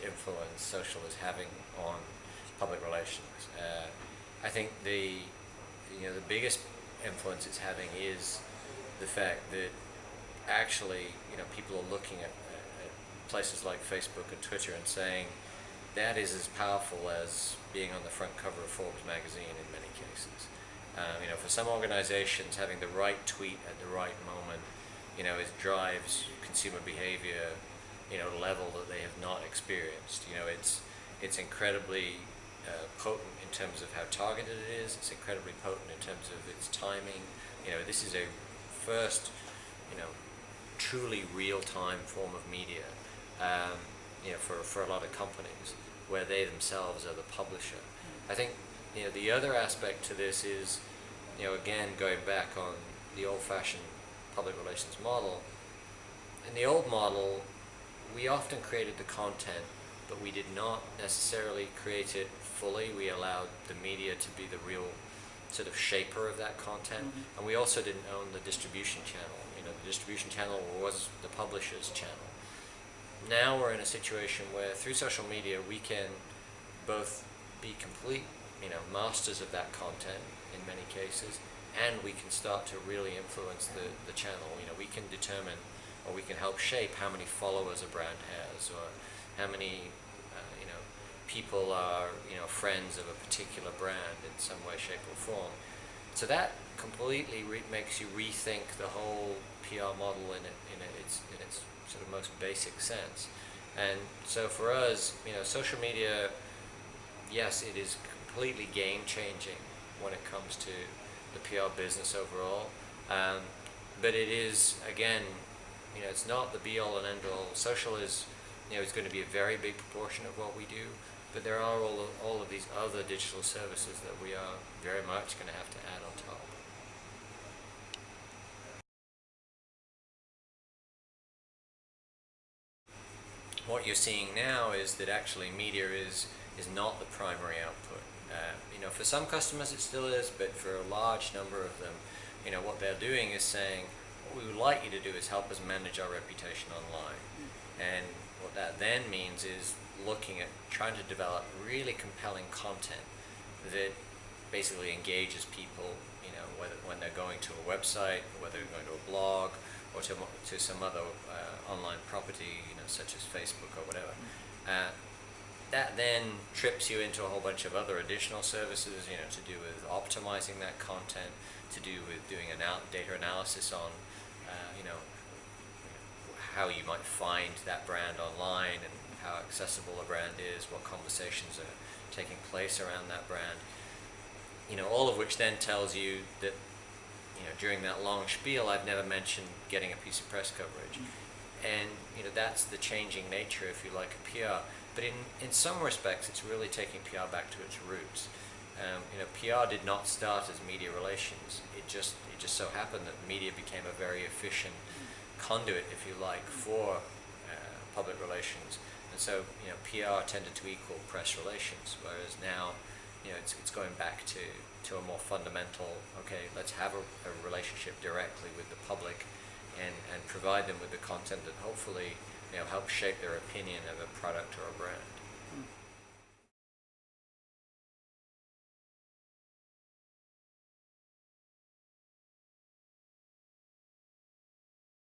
influence social is having on public relations. I think the biggest influence it's having is the fact that actually people are looking at places like Facebook and Twitter and saying that is as powerful as being on the front cover of Forbes magazine in many cases. For some organizations, having the right tweet at the right moment, it drives consumer behavior, level that they have not experienced. It's incredibly potent in terms of how targeted it is. It's incredibly potent in terms of its timing. This is a first, truly real-time form of media, for a lot of companies where they themselves are the publisher. I think, the other aspect to this is, again, going back on the old-fashioned public relations model. In the old model, we often created the content, but we did not necessarily create it fully. We allowed the media to be the real sort of shaper of that content, and we also didn't own the distribution channel. The distribution channel was the publisher's channel. Now we're in a situation where through social media we can both be complete, masters of that content in many cases, and we can start to really influence the channel. We can determine, or we can help shape how many followers a brand has, or how many people are friends of a particular brand in some way, shape, or form. So that completely makes you rethink the whole PR model in its sort of most basic sense. And so for us, social media, yes, it is completely game changing when it comes to the PR business overall. But it is, again, it's not the be all and end all. Social is, it's going to be a very big proportion of what we do, but there are all of these other digital services that we are very much going to have to add on top. What you're seeing now is that actually media is not the primary output. For some customers it still is, but for a large number of them, what they're doing is saying, what we would like you to do is help us manage our reputation online. And what that then means is looking at trying to develop really compelling content that basically engages people, whether when they're going to a website, or whether they're going to a blog, or to some other online property, such as Facebook or whatever. That then trips you into a whole bunch of other additional services, to do with optimizing that content, to do with doing data analysis on, how you might find that brand online and how accessible a brand is, what conversations are taking place around that brand. All of which then tells you that, during that long spiel, I've never mentioned getting a piece of press coverage. And, that's the changing nature, if you like, of PR. But in some respects, it's really taking PR back to its roots. PR did not start as media relations. It just so happened that media became a very efficient conduit, if you like, for public relations. And so, PR tended to equal press relations, whereas now, it's going back to a more fundamental, okay, let's have a relationship directly with the public and provide them with the content that hopefully help shape their opinion of a product or a brand.